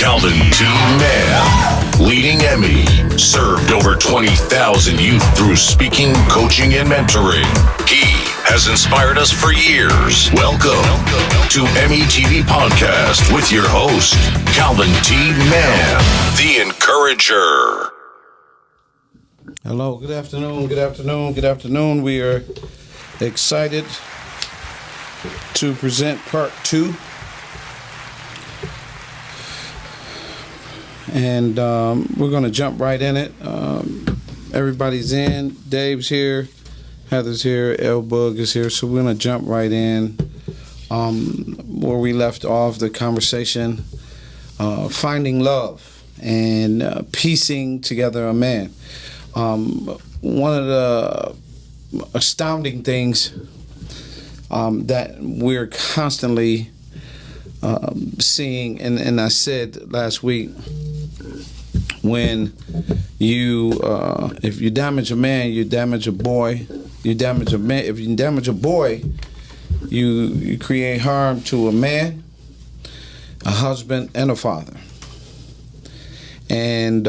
Calvin T. Mann, leading EMIY, served over 20,000 youth through speaking, coaching, and mentoring. He has inspired us for years. Welcome to EMIY TV Podcast with your host, Calvin T. Mann, the Encourager. Hello, good afternoon. We are excited to present part 2. And we're going to jump right in it. Everybody's in. Dave's here. Heather's here. El Bug is here. So we're going to jump right in where we left off the conversation, finding love and piecing together a man. One of the astounding things that we're constantly seeing, and I said last week, when you if you damage a man, you damage a boy. You damage a man. If you damage a boy, you create harm to a man, a husband, and a father. And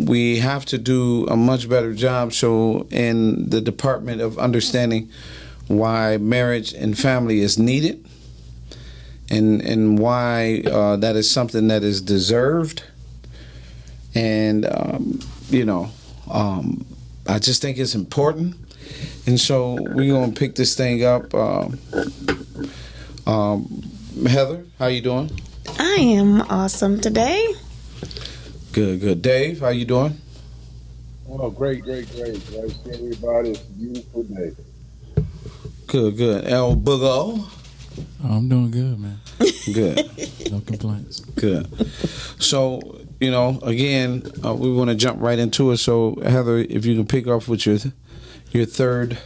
we have to do a much better job. So in the department of understanding why marriage and family is needed, and why that is something that is deserved. And, I just think it's important. And so we're going to pick this thing up. Heather, how you doing? I am awesome today. Good. Dave, how you doing? Oh, great. Nice to see everybody. It's a beautiful day. Good. El Boogo. I'm doing good, man. Good. No complaints. Good. So, again, we want to jump right into it. So, Heather, if you can pick up with your third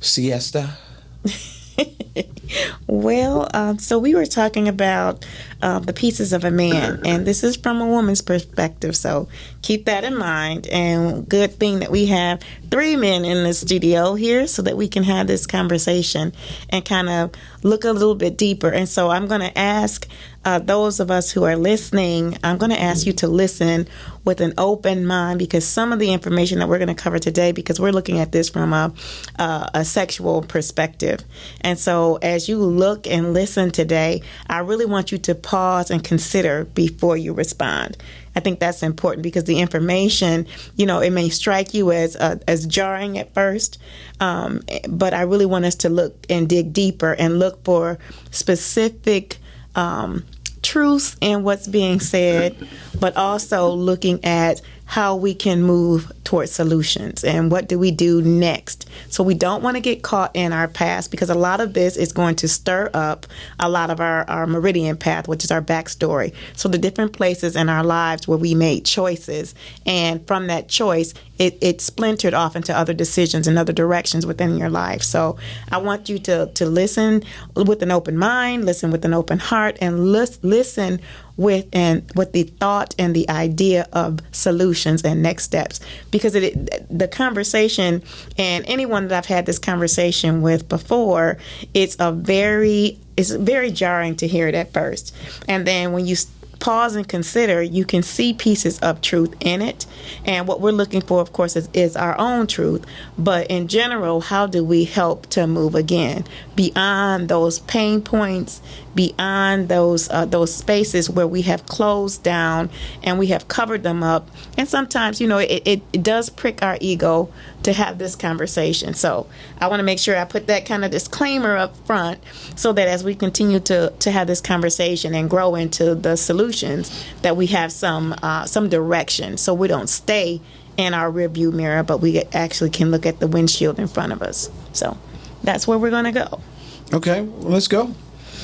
siesta. Well, so we were talking about the pieces of a man, and this is from a woman's perspective, so keep that in mind. And good thing that we have 3 men in the studio here so that we can have this conversation and kind of look a little bit deeper. And so I'm going to ask those of us who are listening, I'm going to ask you to listen with an open mind, because some of the information that we're going to cover today, because we're looking at this from a sexual perspective. And so as you look and listen today, I really want you to pause and consider before you respond. I think that's important because the information, it may strike you as jarring at first, but I really want us to look and dig deeper and look for specific truths in what's being said, but also looking at how we can move towards solutions and what do we do next. So we don't want to get caught in our past, because a lot of this is going to stir up a lot of our meridian path, which is our backstory. So the different places in our lives where we made choices, and from that choice, it splintered off into other decisions and other directions within your life. So I want you to listen with an open mind, listen with an open heart, and listen with the thought and the idea of solutions and next steps, because the conversation, and anyone that I've had this conversation with before, it's very jarring to hear it at first, and then when you pause and consider, you can see pieces of truth in it. And what we're looking for, of course, is our own truth. But in general, how do we help to move again beyond those pain points, beyond those spaces where we have closed down and we have covered them up? And sometimes, it does prick our ego to have this conversation. So I want to make sure I put that kind of disclaimer up front, so that as we continue to have this conversation and grow into the solutions, that we have some direction, so we don't stay in our rearview mirror, but we actually can look at the windshield in front of us. So that's where we're going to go. Okay, well, let's go.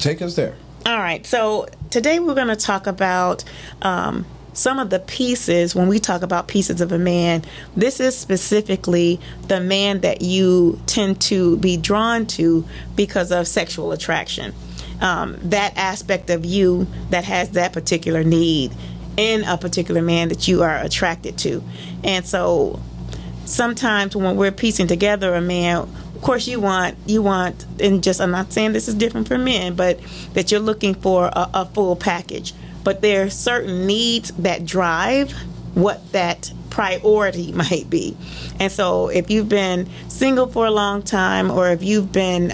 Take us there. All right. So today we're going to talk about some of the pieces. When we talk about pieces of a man, this is specifically the man that you tend to be drawn to because of sexual attraction. That aspect of you that has that particular need in a particular man that you are attracted to. And so sometimes when we're piecing together a man, of course you want, and just, I'm not saying this is different for men, but that you're looking for a full package. but there are certain needs that drive what that priority might be. And so if you've been single for a long time, or if you've been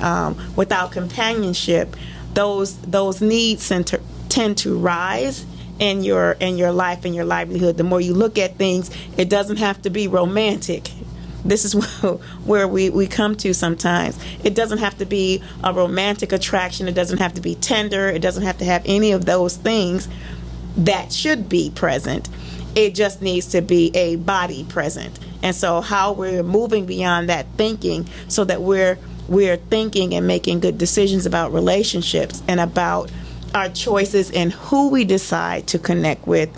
without companionship, those needs tend to rise in your life and your livelihood. The more you look at things, it doesn't have to be romantic. This is where we come to sometimes. It doesn't have to be a romantic attraction. It doesn't have to be tender. It doesn't have to have any of those things that should be present. It just needs to be a body present. And so how we're moving beyond that thinking, so that we're thinking and making good decisions about relationships and about our choices and who we decide to connect with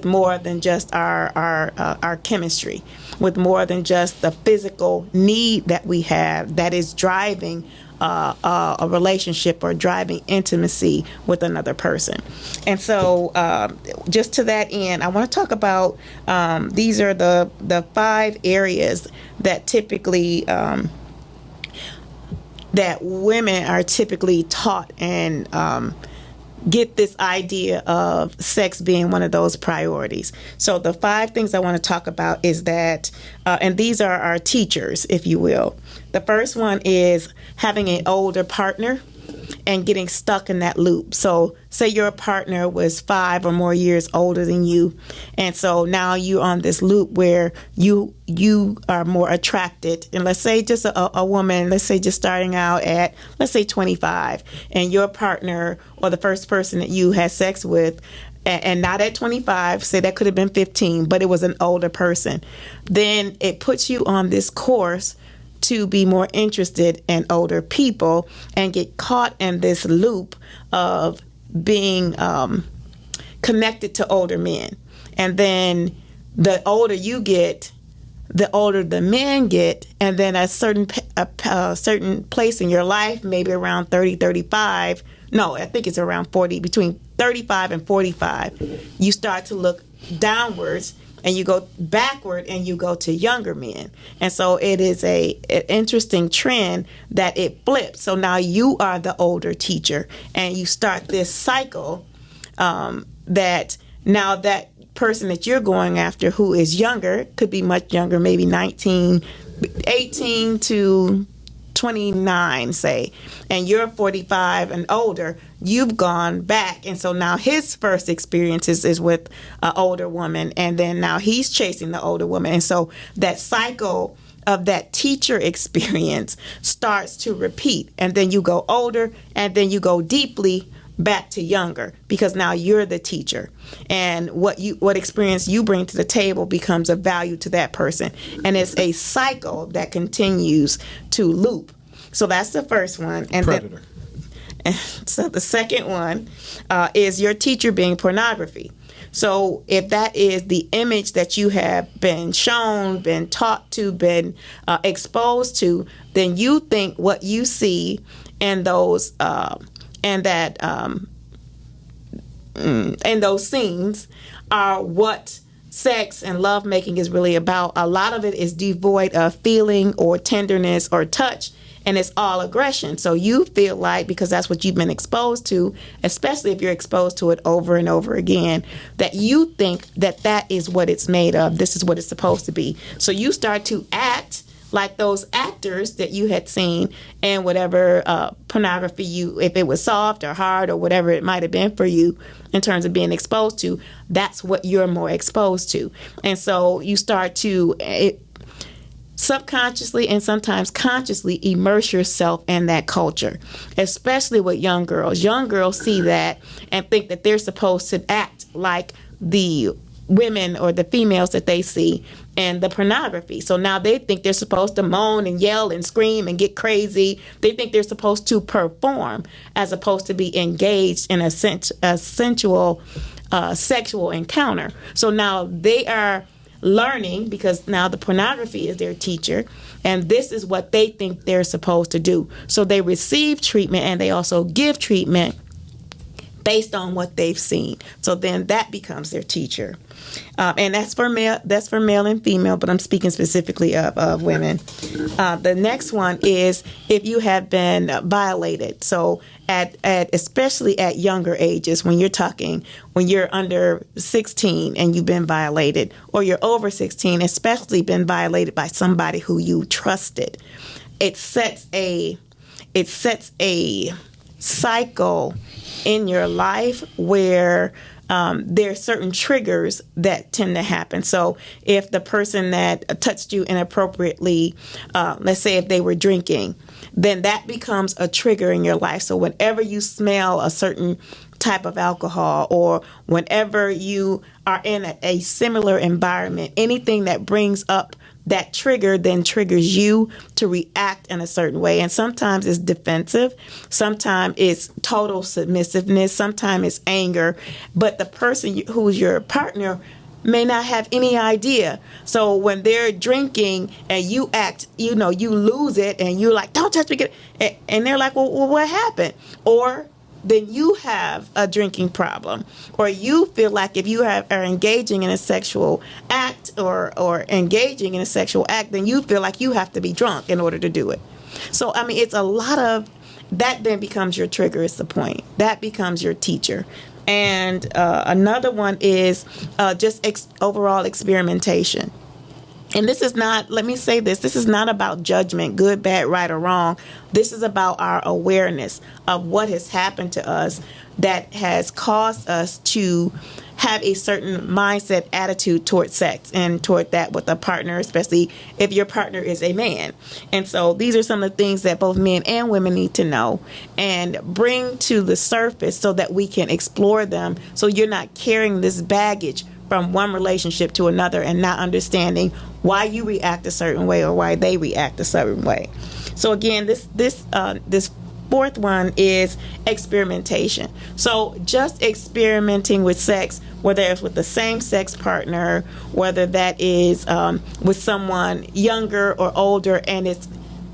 more than just our chemistry, with more than just the physical need that we have that is driving a relationship or driving intimacy with another person. And so just to that end, I want to talk about these are the 5 areas that typically that women are typically taught and get this idea of sex being one of those priorities. So the 5 things I want to talk about is that, and these are our teachers, if you will. The first one is having an older partner and getting stuck in that loop. So say your partner was 5 or more years older than you, and so now you're on this loop where you are more attracted. And let's say just a woman, let's say just starting out at, let's say 25, and your partner or the first person that you had sex with, and not at 25, say that could have been 15, but it was an older person, then it puts you on this course to be more interested in older people and get caught in this loop of being connected to older men. And then the older you get, the older the men get, and then a certain place in your life, maybe around 30, 35, no, I think it's around 40, between 35 and 45, you start to look downwards and you go backward and you go to younger men. And so it is an interesting trend that it flips. So now you are the older teacher and you start this cycle that now that person that you're going after who is younger, could be much younger, maybe 19, 18 to 29, say, and you're 45 and older, you've gone back. And so now his first experiences is with an older woman, and then now he's chasing the older woman. And so that cycle of that teacher experience starts to repeat. And then you go older, and then you go deeply back to younger, because now you're the teacher, and what experience you bring to the table becomes of value to that person, and it's a cycle that continues to loop. So that's the first one. And predator. So the second one is your teacher being pornography. So if that is the image that you have been shown, been taught to, been exposed to, then you think what you see in those and those scenes are what sex and lovemaking is really about. A lot of it is devoid of feeling or tenderness or touch, and it's all aggression. So you feel like, because that's what you've been exposed to, especially if you're exposed to it over and over again, that you think that that is what it's made of. This is what it's supposed to be. So you start to act like those actors that you had seen in whatever pornography if it was soft or hard or whatever it might have been for you in terms of being exposed to, that's what you're more exposed to. And so you start to subconsciously and sometimes consciously immerse yourself in that culture, especially with young girls. Young girls see that and think that they're supposed to act like the women or the females that they see in the pornography. So now they think they're supposed to moan and yell and scream and get crazy. They think they're supposed to perform as opposed to be engaged in a sensual sexual encounter. So now they are learning, because now the pornography is their teacher, and this is what they think they're supposed to do. So they receive treatment and they also give treatment based on what they've seen. So then that becomes their teacher. And that's for male and female, but I'm speaking specifically of women. The next one is if you have been violated. So at especially at younger ages, when you're under 16 and you've been violated, or you're over 16, especially been violated by somebody who you trusted, it sets a cycle in your life where there are certain triggers that tend to happen. So if the person that touched you inappropriately, let's say if they were drinking, then that becomes a trigger in your life. So whenever you smell a certain type of alcohol, or whenever you are in a similar environment, anything that brings up that trigger then triggers you to react in a certain way. And sometimes it's defensive, sometimes it's total submissiveness, sometimes it's anger, but the person who's your partner may not have any idea. So when they're drinking and you act, you lose it and you're like, don't touch me, and they're like, well, what happened? Or then you have a drinking problem, or you feel like if you are engaging in a sexual act or engaging in a sexual act, then you feel like you have to be drunk in order to do it. So, I mean, it's a lot of that then becomes your trigger, is the point. That becomes your teacher. And another one is just overall experimentation. And this is not, let me say this is not about judgment, good, bad, right, or wrong. This is about our awareness of what has happened to us that has caused us to have a certain mindset, attitude toward sex and toward that with a partner, especially if your partner is a man. And so these are some of the things that both men and women need to know and bring to the surface so that we can explore them, so you're not carrying this baggage from one relationship to another and not understanding why you react a certain way or why they react a certain way. So again, this fourth one is experimentation. So just experimenting with sex, whether it's with the same sex partner, whether that is with someone younger or older, and it's,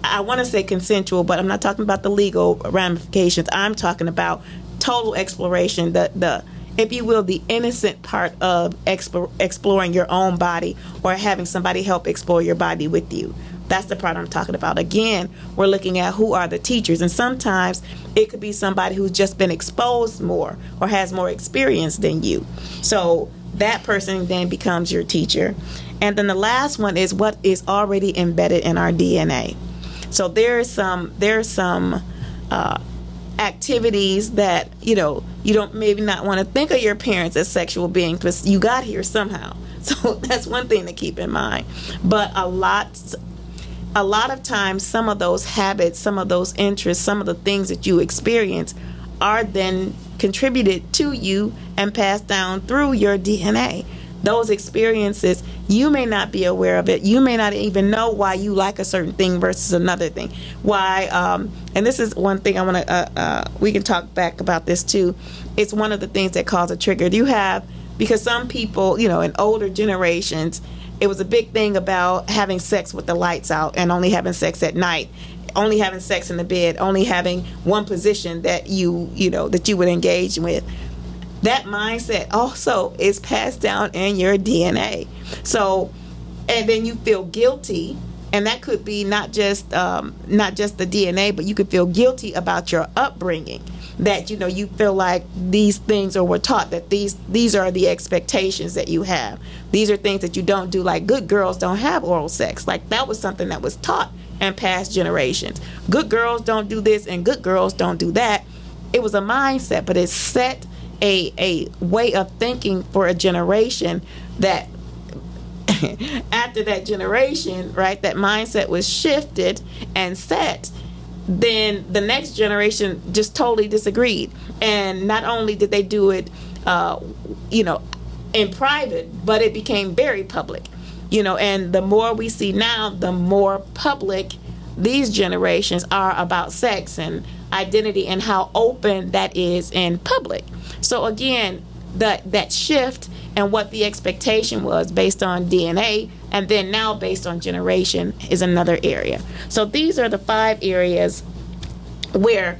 I want to say consensual, but I'm not talking about the legal ramifications. I'm talking about total exploration, the if you will, the innocent part of exploring your own body or having somebody help explore your body with you. That's the part I'm talking about. Again, we're looking at who are the teachers. And sometimes it could be somebody who's just been exposed more or has more experience than you. So that person then becomes your teacher. And then the last one is what is already embedded in our DNA. So there are some activities that, you don't maybe not want to think of your parents as sexual beings, but you got here somehow. So that's one thing to keep in mind. But a lot of times, some of those habits, some of those interests, some of the things that you experience are then contributed to you and passed down through your DNA. Those experiences, you may not be aware of it. You may not even know why you like a certain thing versus another thing. Why, and this is one thing I want to, we can talk back about this too. It's one of the things that cause a trigger. You have, because some people, in older generations, it was a big thing about having sex with the lights out and only having sex at night, only having sex in the bed, only having one position that that you would engage with. That mindset also is passed down in your DNA. So, and then you feel guilty, and that could be not just the DNA, but you could feel guilty about your upbringing. That you feel like these things, or were taught that these are the expectations that you have. These are things that you don't do. Like, good girls don't have oral sex. Like, that was something that was taught in past generations. Good girls don't do this, and good girls don't do that. It was a mindset, but it set a way of thinking for a generation that after that generation, right, that mindset was shifted and set, then the next generation just totally disagreed. And not only did they do it, in private, but it became very public, and the more we see now, the more public these generations are about sex and identity and how open that is in public. So again, that shift and what the expectation was based on DNA and then now based on generation is another area. So these are the 5 areas where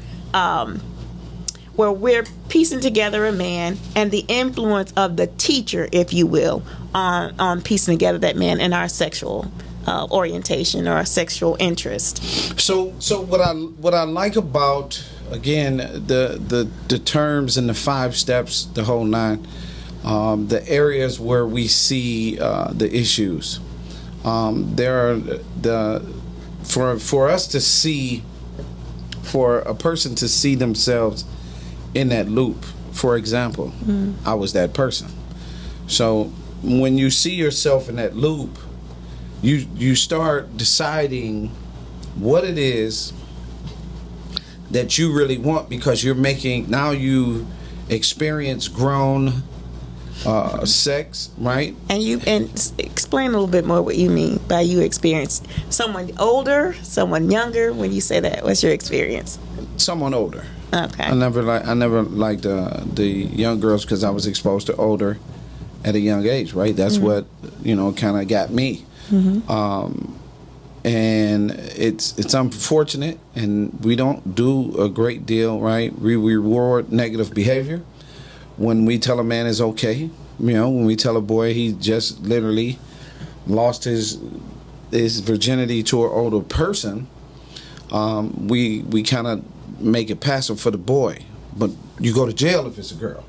where we're piecing together a man and the influence of the teacher, if you will, on piecing together that man and our sexual orientation or our sexual interest. So what I like about, again, the terms and the 5 steps, the whole 9, the areas where we see the issues. There are for us to see, for a person to see themselves in that loop. For example, I was that person. So when you see yourself in that loop, you start deciding what it is that you really want, because you're making, now you experience grown sex, right? And explain a little bit more what you mean by you experience. Someone older, someone younger. When you say that, what's your experience? Someone older. Okay. I never liked the young girls, because I was exposed to older at a young age, right? That's what kind of got me. And it's unfortunate, and we don't do a great deal, right? We reward negative behavior. When we tell a man is okay, when we tell a boy he just literally lost his virginity to an older person, we kind of make it passive for the boy, but you go to jail if it's a girl.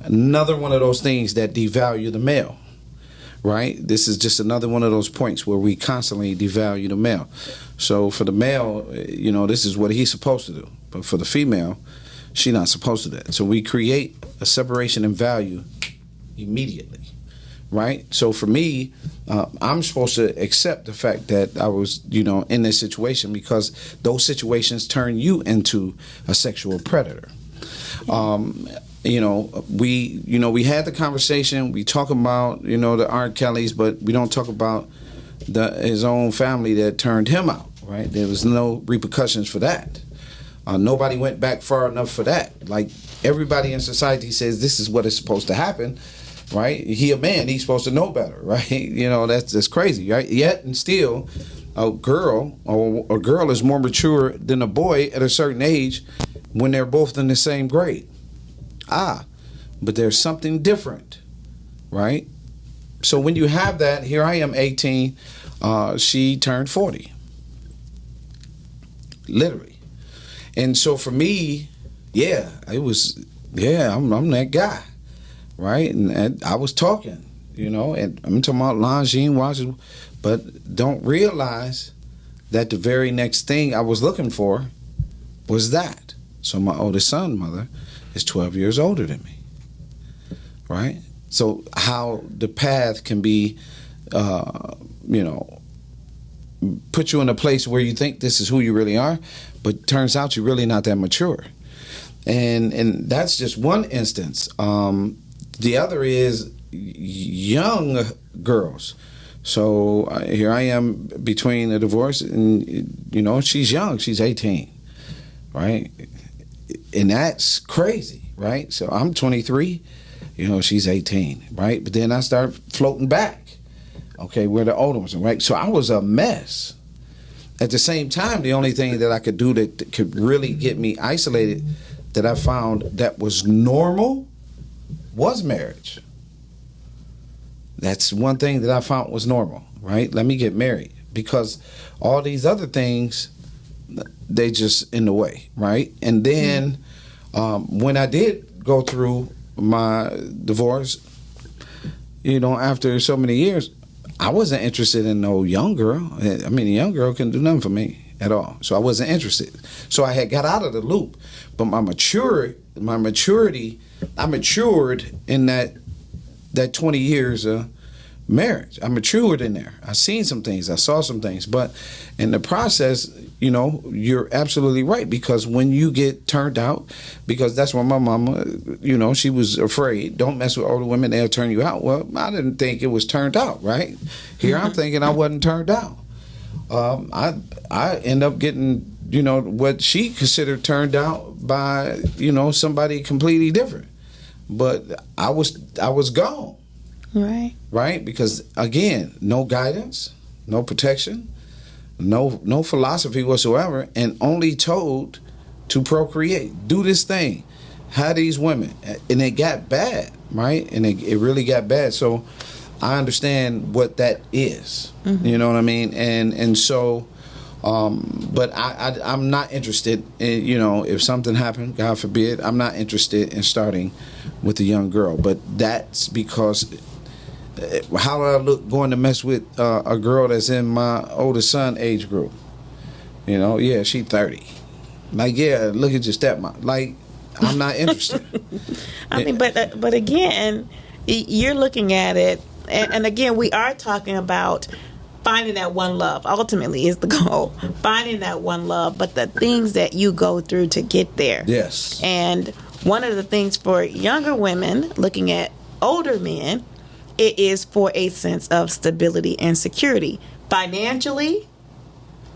Another one of those things that devalue the male, right? This is just another one of those points where we constantly devalue the male. So for the male, this is what he's supposed to do, but for the female, she's not supposed to do that. So we create a separation in value immediately, right? So for me, I'm supposed to accept the fact that I was, in this situation, because those situations turn you into a sexual predator. We had the conversation. We talk about, the R. Kellys, but we don't talk about his own family that turned him out, right? There was no repercussions for that. Nobody went back far enough for that. Like, everybody in society says this is what is supposed to happen, right? He a man, he's supposed to know better, right? That's crazy, right? Yet and still, a girl is more mature than a boy at a certain age when they're both in the same grade. But there's something different, right? So when you have that, here I am 18, she turned 40. Literally. And so for me, I'm that guy, right? And I was talking, and I'm talking about Longines watches, but don't realize that the very next thing I was looking for was that. So my oldest son, mother, is 12 years older than me, right? So how the path can be, put you in a place where you think this is who you really are, but turns out you're really not that mature. And that's just one instance. The other is young girls. So here I am between a divorce, and she's young. She's 18, right? And that's crazy, right? So I'm 23, she's 18, right? But then I start floating back. Okay, we're the older ones, right? So I was a mess. At the same time, the only thing that I could do that could really get me isolated, that I found that was normal, was marriage. That's one thing that I found was normal, right? Let me get married, because all these other things, they just in the way, right? And then when I did go through my divorce, after so many years, I wasn't interested in no young girl. I mean, a young girl couldn't do nothing for me at all. So I wasn't interested. So I had got out of the loop. But my maturity, I matured in that 20 years of marriage. I matured in there. I seen some things. I saw some things. But in the process, you're absolutely right, because when you get turned out, because that's what my mama, she was afraid, don't mess with older women, they'll turn you out. Well, I didn't think it was turned out, right? Here I'm thinking I wasn't turned out. I end up getting, what she considered turned out by, somebody completely different. But I was gone. Right. Right? Because, again, no guidance, no protection, no philosophy whatsoever, and only told to procreate. Do this thing. had these women, and it got bad, right? And it really got bad. So I understand what that is. You know what I mean? And so, but I'm not interested in, if something happened, God forbid, I'm not interested in starting with a young girl. But that's because how do I look going to mess with a girl that's in my oldest son age group? Yeah, she 30. Like, yeah, look at your stepmom. Like, I'm not interested. I mean, but again, you're looking at it, and again, we are talking about finding that one love. Ultimately, is the goal. Finding that one love, but the things that you go through to get there. Yes. And one of the things for younger women looking at older men, it is for a sense of stability and security. Financially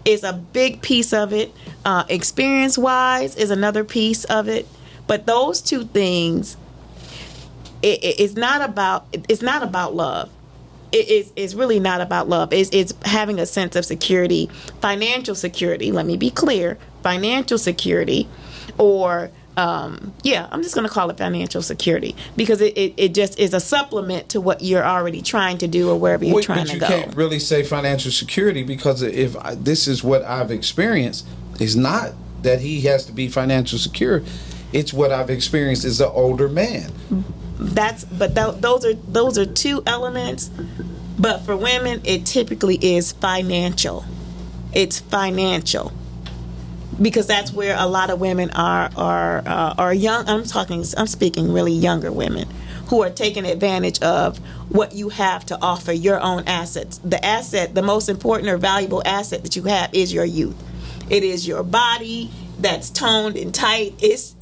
is a big piece of it. Experience-wise is another piece of it. But those two things, it's not about love. It's really not about love. It's having a sense of security, financial security. Let me be clear, financial security, or I'm just going to call it financial security because it just is a supplement to what you're already trying to do or wherever you're trying to go. But you can't really say financial security because this is what I've experienced. It's not that he has to be financial secure. It's what I've experienced as an older man. Those are two elements. But for women, it typically is financial. It's financial. Because that's where a lot of women are young. I'm speaking really younger women who are taking advantage of what you have to offer, your own assets. The most important or valuable asset that you have is your youth. It is your body that's toned and tight. It's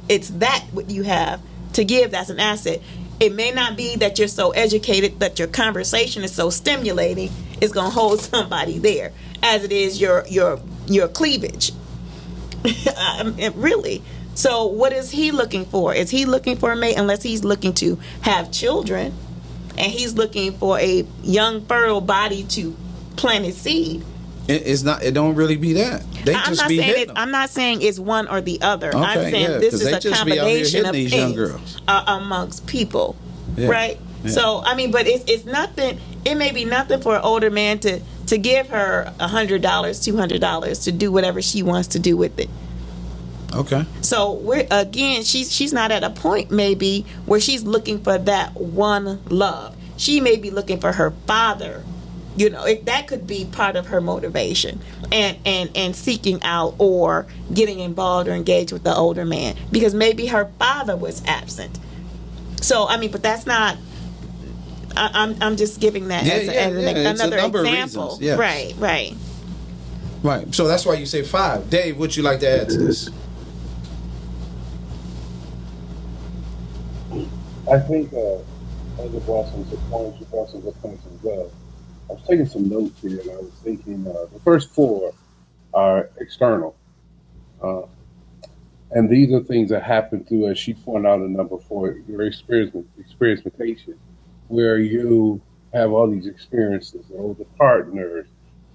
that what you have to give that's an asset. It may not be that you're so educated that your conversation is so stimulating it's going to hold somebody there as it is your cleavage. Really. So what is he looking for? Is he looking for a mate? Unless he's looking to have children and he's looking for a young fertile body to plant his seed. It's not. It don't really be that. I'm not saying it's one or the other. Okay, I'm saying this is a combination of these things young girls. Amongst people, yeah. right? Yeah. So I mean, but it's nothing. It may be nothing for an older man to give her $100, $200 to do whatever she wants to do with it. Okay. So she's not at a point maybe where she's looking for that one love. She may be looking for her father. That could be part of her motivation and seeking out or getting involved or engaged with the older man because maybe her father was absent. So I mean, but that's not. I'm just giving that as another example. Yes. Right. So that's why you say 5. Dave, would you like to add to this? I think other blessings are points as well. I was taking some notes here, and I was thinking the first 4 are external. And these are things that happen through, as she pointed out in number 4, your experimentation, where you have all these experiences, older partners,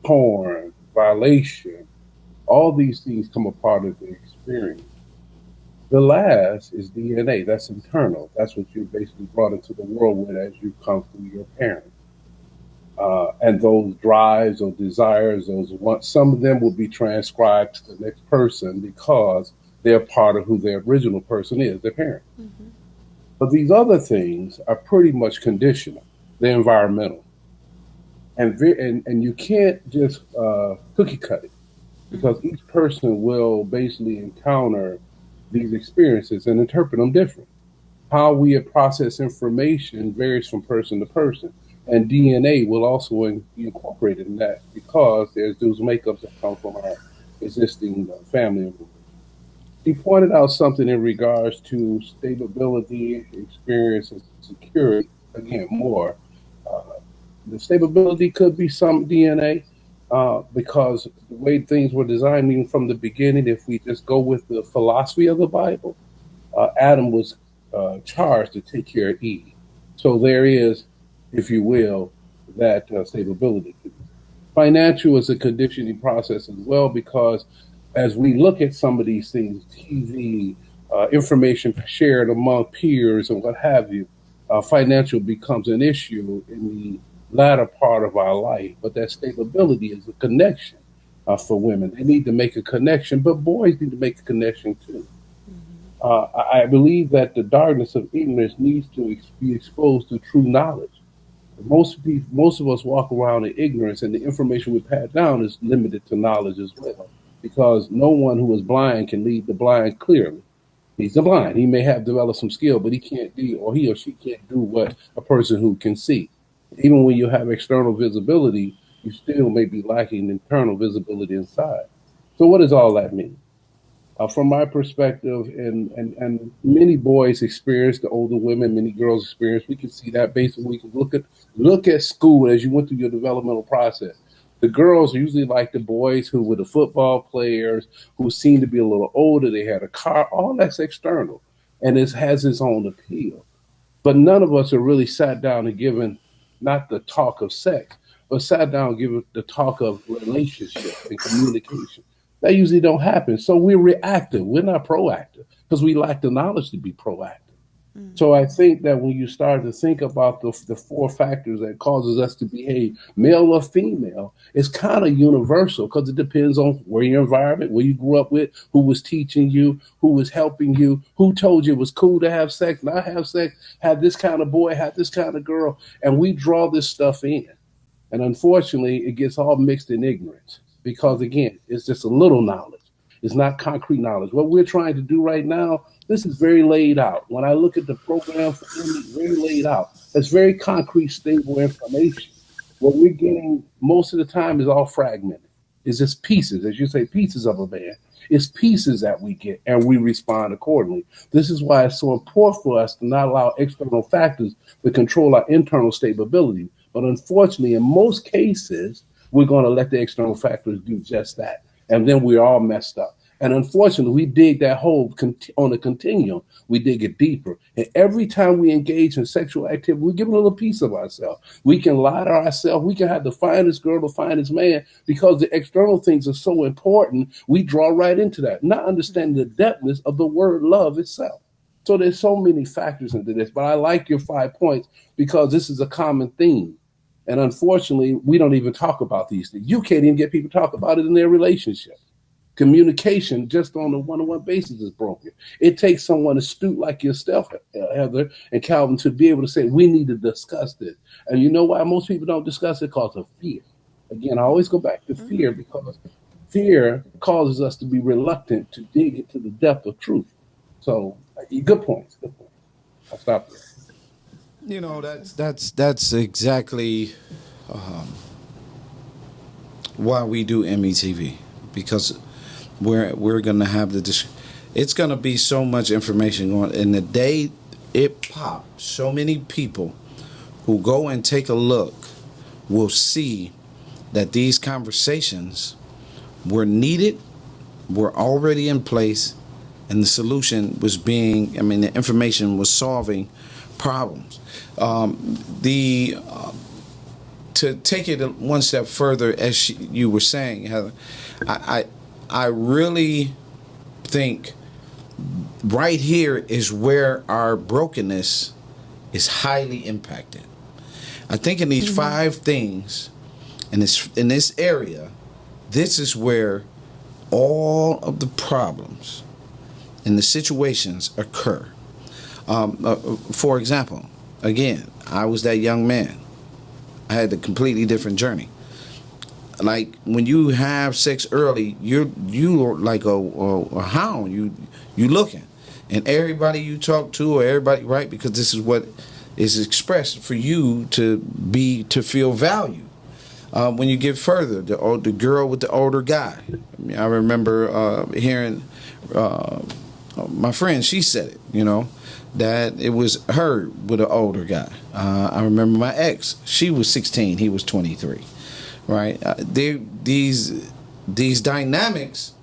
porn, violation, all these things come a part of the experience. The last is DNA. That's internal. That's what you're basically brought into the world with as you come through your parents. And those drives or desires, those wants, some of them will be transcribed to the next person because they're part of who their original person is, their parent. Mm-hmm. But these other things are pretty much conditional. They're environmental. And you can't just cookie cut it because each person will basically encounter these experiences and interpret them different. How we process information varies from person to person. And DNA will also be incorporated in that because there's those makeups that come from our existing family members. He pointed out something in regards to stability, experience, and security. Again, more. The stability could be some DNA because the way things were designed, even from the beginning, if we just go with the philosophy of the Bible, Adam was charged to take care of Eve. So there is, if you will, that stability. Financial is a conditioning process as well because as we look at some of these things, TV, information shared among peers and what have you, financial becomes an issue in the latter part of our life. But that stability is a connection for women. They need to make a connection, but boys need to make a connection too. I believe that the darkness of ignorance needs to be exposed to true knowledge. Most of us walk around in ignorance, and the information we pass down is limited to knowledge as well, because no one who is blind can lead the blind clearly. He's the blind. He may have developed some skill, but he can't do, or he or she can't do what a person who can see. Even when you have external visibility, you still may be lacking internal visibility inside. So, what does all that mean? From my perspective, and many boys experience, the older women, many girls experience. We can see that basically. We can look at school as you went through your developmental process. The girls are usually like the boys who were the football players, who seem to be a little older. They had a car. All that's external, and it has its own appeal. But none of us are really sat down and given not the talk of sex, but sat down and given the talk of relationship and communication. That usually don't happen. So we're reactive. We're not proactive because we lack the knowledge to be proactive. So I think that when you start to think about the four factors that causes us to behave, male or female, it's kind of universal because it depends on where your environment, where you grew up with, who was teaching you, who was helping you, who told you it was cool to have sex, not have sex, have this kind of boy, have this kind of girl. And we draw this stuff in. And unfortunately, it gets all mixed in ignorance because, again, it's just a little knowledge. It's not concrete knowledge. What we're trying to do right now, this is very laid out. When I look at the program for Emmy, very laid out. It's very concrete, stable information. What we're getting most of the time is all fragmented. It's just pieces, as you say, pieces of a man. It's pieces that we get, and we respond accordingly. This is why it's so important for us to not allow external factors to control our internal stability. But unfortunately, in most cases, we're going to let the external factors do just that. And then we're all messed up. And unfortunately, we dig that hole on a continuum. We dig it deeper. And every time we engage in sexual activity, we give a little piece of ourselves. We can lie to ourselves. We can have the finest girl, the finest man, because the external things are so important. We draw right into that, not understanding the depthness of the word love itself. So there's so many factors into this. But I like your 5 points because this is a common theme. And unfortunately, we don't even talk about these things. You can't even get people to talk about it in their relationship. Communication just on a one-on-one basis is broken. It takes someone astute like yourself, Heather and Calvin, to be able to say, we need to discuss this. And you know why most people don't discuss it? Because of fear. Again, I always go back to fear because fear causes us to be reluctant to dig into the depth of truth. So good points. Good points. I'll stop there. You know, that's exactly why we do METV, because we're gonna have it's gonna be so much information going. And the day it pops, so many people who go and take a look will see that these conversations were needed, were already in place, and the solution was the information was solving problems. To take it one step further, as you were saying, Heather, I really think right here is where our brokenness is highly impacted. I think in these 5 things, in this area, this is where all of the problems and the situations occur. For example, again, I was that young man. I had a completely different journey. Like when you have sex early, you're like a hound. You looking, and everybody you talk to, or everybody, right? Because this is what is expressed for you to feel value. When you get further, the girl with the older guy. I remember hearing my friend. She said it. That it was her with an older guy. I remember my ex. She was 16. He was 23. Right? These dynamics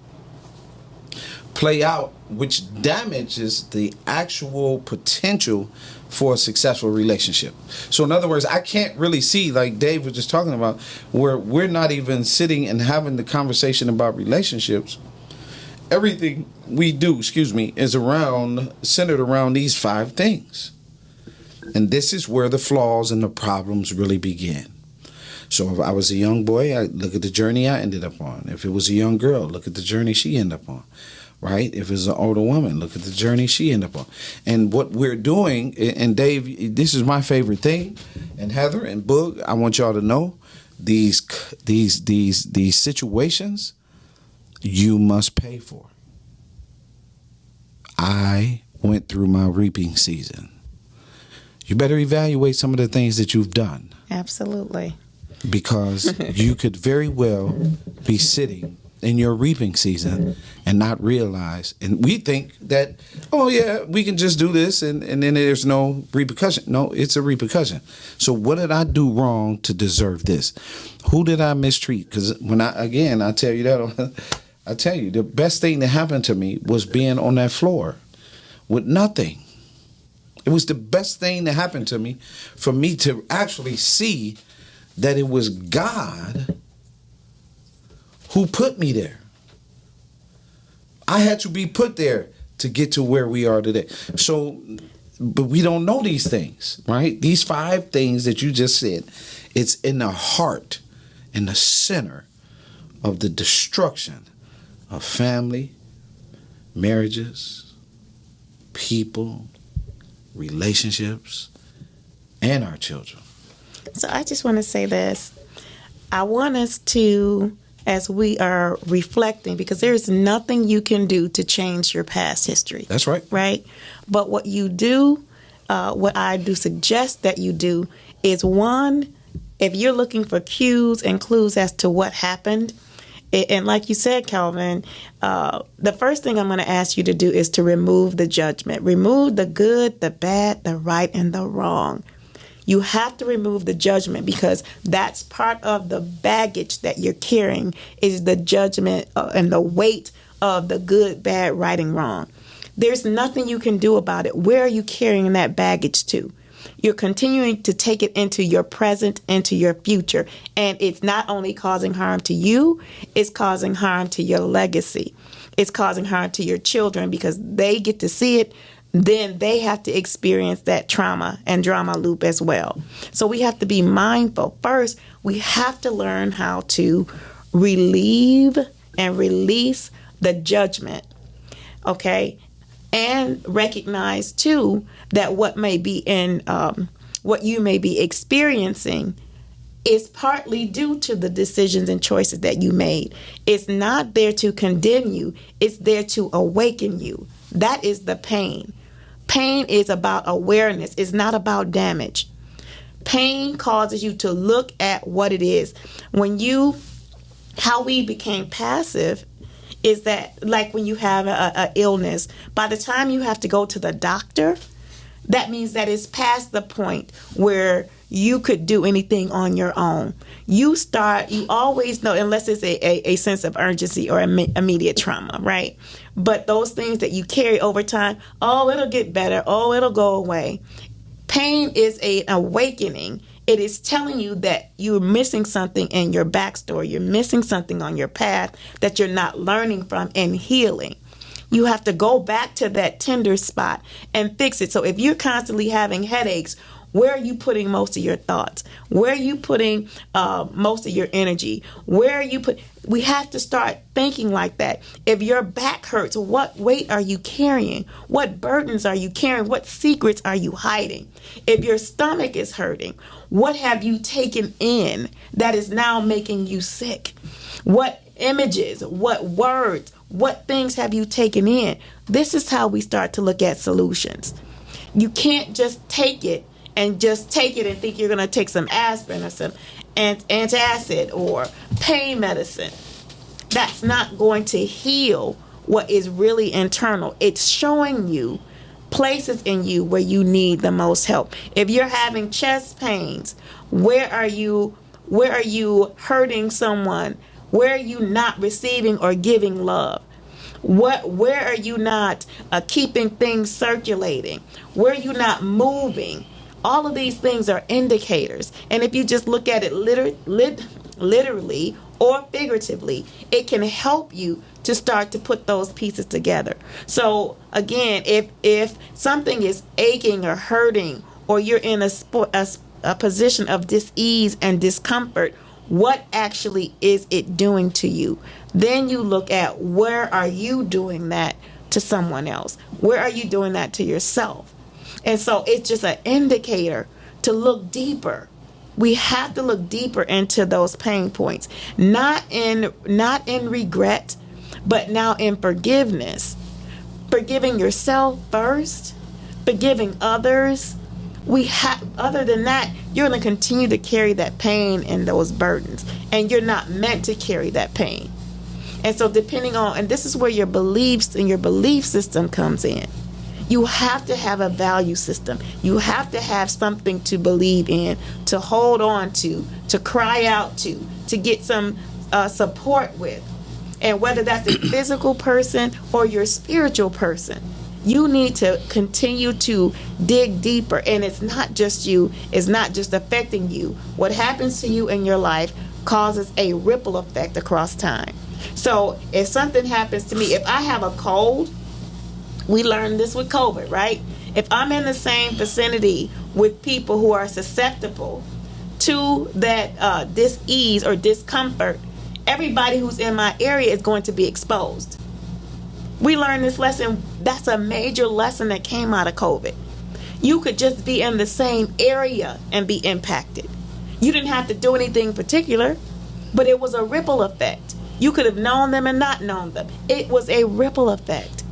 play out, which damages the actual potential for a successful relationship. So in other words, I can't really see, like Dave was just talking about, where we're not even sitting and having the conversation about relationships, everything we do, is centered around these 5 things. And this is where the flaws and the problems really begin. So if I was a young boy, I look at the journey I ended up on. If it was a young girl, look at the journey she ended up on. Right? If it's an older woman, look at the journey she ended up on. And what we're doing, and Dave, this is my favorite thing, and Heather and Boog, I want y'all to know, these situations you must pay for. I went through my reaping season. You better evaluate some of the things that you've done. Absolutely. Because you could very well be sitting in your reaping season and not realize, and we think that, oh yeah, we can just do this and then there's no repercussion. No, it's a repercussion. So what did I do wrong to deserve this? Who did I mistreat? Because I tell you that, I tell you, the best thing that happened to me was being on that floor with nothing. It was the best thing that happened to me, for me to actually see that it was God who put me there. I had to be put there to get to where we are today. So, but we don't know these things, right? These 5 things that you just said, it's in the heart, in the center of the destruction of family, marriages, people, relationships, and our children. So I just want to say this. I want us to, as we are reflecting, because there's nothing you can do to change your past history. That's right. Right? But what you do, what I do suggest that you do is, one, if you're looking for cues and clues as to what happened, and like you said, Calvin, the first thing I'm going to ask you to do is to remove the judgment. Remove the good, the bad, the right, and the wrong. You have to remove the judgment, because that's part of the baggage that you're carrying, is the judgment and the weight of the good, bad, right, and wrong. There's nothing you can do about it. Where are you carrying that baggage to? You're continuing to take it into your present, into your future. And it's not only causing harm to you, it's causing harm to your legacy. It's causing harm to your children, because they get to see it. Then they have to experience that trauma and drama loop as well. So we have to be mindful. First, we have to learn how to relieve and release the judgment, okay? And recognize, too, that what may be in, what you may be experiencing is partly due to the decisions and choices that you made. It's not there to condemn you. It's there to awaken you. That is the pain. Pain is about awareness. It's not about damage. Pain causes you to look at what it is. How we became passive is that, like when you have a illness, by the time you have to go to the doctor, that means that it's past the point where you could do anything on your own. You always know, unless it's a sense of urgency or immediate trauma, right? But those things that you carry over time, oh, it'll get better, oh, it'll go away. Pain is an awakening. It is telling you that you're missing something in your backstory. You're missing something on your path that you're not learning from and healing. You have to go back to that tender spot and fix it. So if you're constantly having headaches, where are you putting most of your thoughts? Where are you putting most of your energy? We have to start thinking like that. If your back hurts, what weight are you carrying? What burdens are you carrying? What secrets are you hiding? If your stomach is hurting, what have you taken in that is now making you sick? What images, what words, what things have you taken in? This is how we start to look at solutions. You can't just take it and think you're going to take some aspirin or some antacid or pain medicine. That's not going to heal what is really internal. It's showing you places in you where you need the most help. If you're having chest pains, where are you hurting someone? Where are you not receiving or giving love? Where are you not keeping things circulating? Where are you not moving? All of these things are indicators. And if you just look at it literally, or figuratively, it can help you to start to put those pieces together. So again, if something is aching or hurting, or you're in a position of dis-ease and discomfort, what actually is it doing to you? Then you look at, where are you doing that to someone else? Where are you doing that to yourself? And so it's just an indicator to look deeper. We have to look deeper into those pain points, not in regret, but now in forgiveness. Forgiving yourself first, forgiving others. Other than that, you're going to continue to carry that pain and those burdens, and you're not meant to carry that pain. And so depending on, and this is where your beliefs and your belief system comes in. You have to have a value system. You have to have something to believe in, to hold on to cry out to get some support with. And whether that's a physical person or your spiritual person, you need to continue to dig deeper. And it's not just you. It's not just affecting you. What happens to you in your life causes a ripple effect across time. So if something happens to me, if I have a cold, we learned this with COVID, right? If I'm in the same vicinity with people who are susceptible to that dis-ease or discomfort, everybody who's in my area is going to be exposed. We learned this lesson. That's a major lesson that came out of COVID. You could just be in the same area and be impacted. You didn't have to do anything particular, but it was a ripple effect. You could have known them and not known them. It was a ripple effect.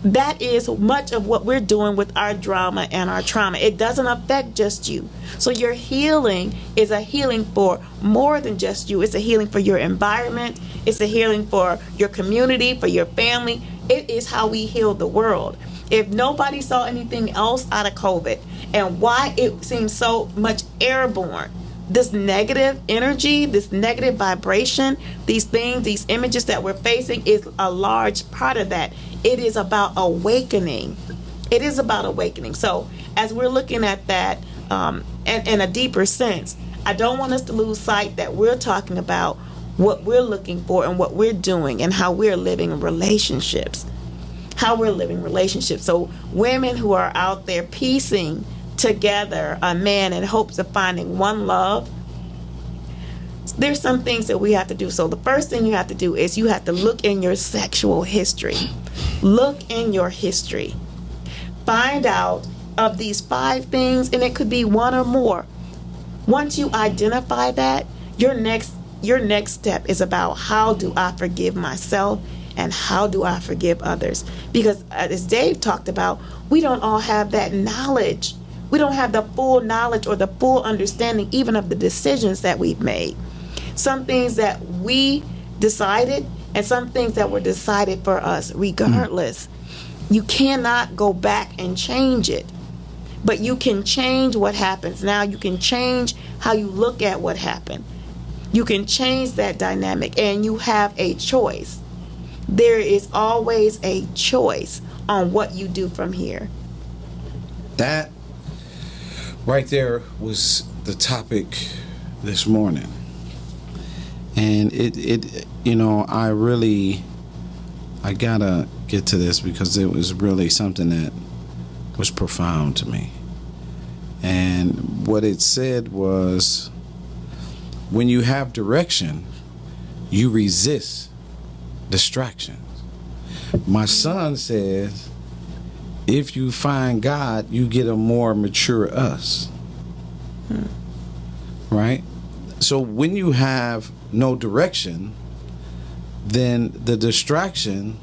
That is much of what we're doing with our drama and our trauma. It doesn't affect just you. So your healing is a healing for more than just you. It's a healing for your environment. It's a healing for your community, for your family. It is how we heal the world. If nobody saw anything else out of COVID and why it seems so much airborne, this negative energy, this negative vibration, these things, these images that we're facing is a large part of that. It is about awakening. It is about awakening. So as we're looking at that in a deeper sense, I don't want us to lose sight that we're talking about what we're looking for and what we're doing and how we're living relationships. How we're living relationships. So women who are out there piecing together a man in hopes of finding one love, there's some things that we have to do. So the first thing you have to do is you have to look in your sexual history. Look in your history. Find out of these 5 things, and it could be one or more. Once you identify that, your next step is about, how do I forgive myself and how do I forgive others? Because as Dave talked about, we don't all have that knowledge. We don't have the full knowledge or the full understanding even of the decisions that we've made. Some things that we decided and some things that were decided for us, regardless. You cannot go back and change it. But you can change what happens now. You can change how you look at what happened. You can change that dynamic, and you have a choice. There is always a choice on what you do from here. That right there was the topic this morning. And it I gotta get to this because it was really something that was profound to me. And what it said was, when you have direction, you resist distractions. My son says, if you find God, you get a more mature us. Right? So when you have no direction, then the distraction,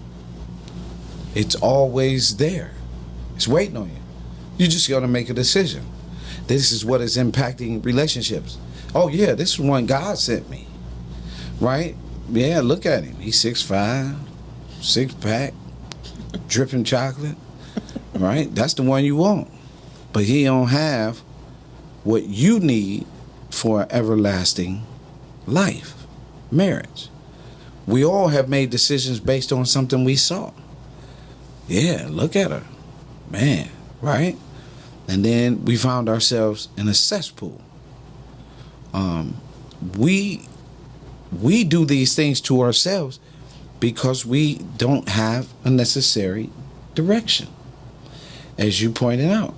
it's always there. It's waiting on you. You just got to make a decision. This is what is impacting relationships. Oh yeah, this is one God sent me. Right? Yeah, look at him. He's 6'5", 6-pack, dripping chocolate. Right? That's the one you want. But he don't have what you need for an everlasting life, marriage. We all have made decisions based on something we saw. Yeah, look at her. Man, right? And then we found ourselves in a cesspool. We we do these things to ourselves because we don't have a necessary direction. As you pointed out,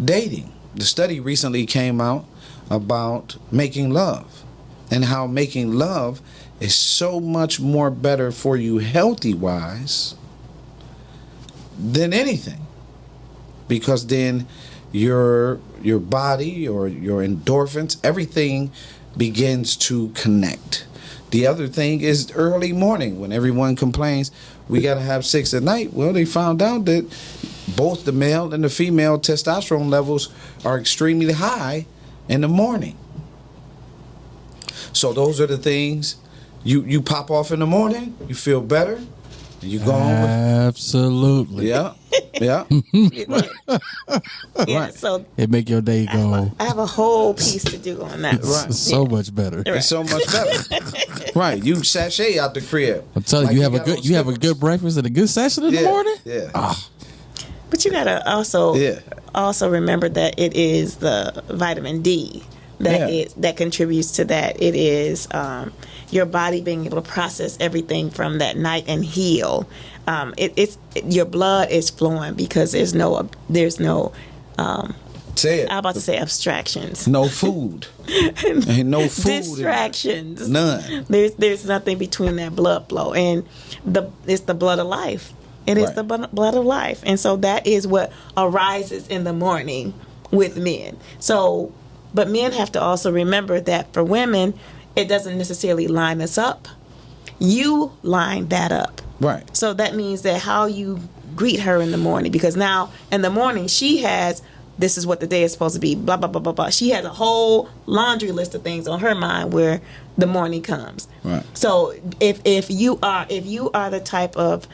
dating. The study recently came out about making love and how making love is so much more better for you healthy-wise than anything. Because then your body or your endorphins, everything begins to connect. The other thing is early morning when everyone complains we got to have sex at night. Well, they found out that both the male and the female testosterone levels are extremely high in the morning. So those are the things you pop off in the morning, you feel better, and you go on with. Absolutely. Yeah. Yeah. Yeah, so It make your day go I have a whole piece to do on that. Right. so much better. It's so much better. Right. You sashay out the crib. I'm telling Like you, you got have a those good breakfast and a good session in the morning. Yeah. But you gotta also Yeah. remember that it is the vitamin D that contributes to that. It is your body being able to process everything from that night and heal. It's your blood is flowing because there's no Say it. I'm about to say abstractions. No food. Ain't no food. Distractions. None. There's nothing between that blood flow, and it's the blood of life. It is Right. the blood of life, and so that is what arises in the morning with men. So, but men have to also remember that for women, it doesn't necessarily line us up. You line that up. Right. So that means that how you greet her in the morning, because now in the morning she has, this is what the day is supposed to be, blah, blah, blah, blah, blah. She has a whole laundry list of things on her mind where the morning comes. Right. So if you are the type of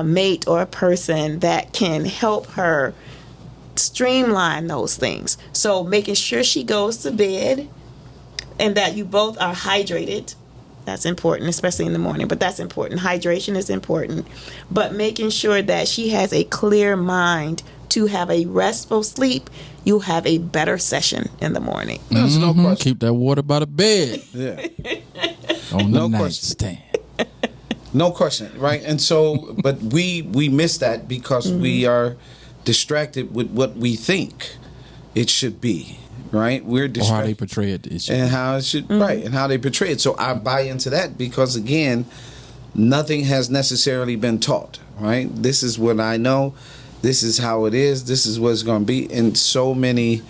mate or a person that can help her streamline those things, so making sure she goes to bed and that you both are hydrated. That's important, especially in the morning, but that's important. Hydration is important. But making sure that she has a clear mind to have a restful sleep, you'll have a better session in the morning. There's no question. Keep that water by the bed Yeah. on the No question. nightstand. No question, right? And so, but we miss that because we are distracted with what we think it should be, right? We're Or how distracted. they portray it. It should And how it should, right, and how they portray it. So I buy into that because, again, nothing has necessarily been taught, right? This is what I know. This is how it is. This is what it's going to be. In so many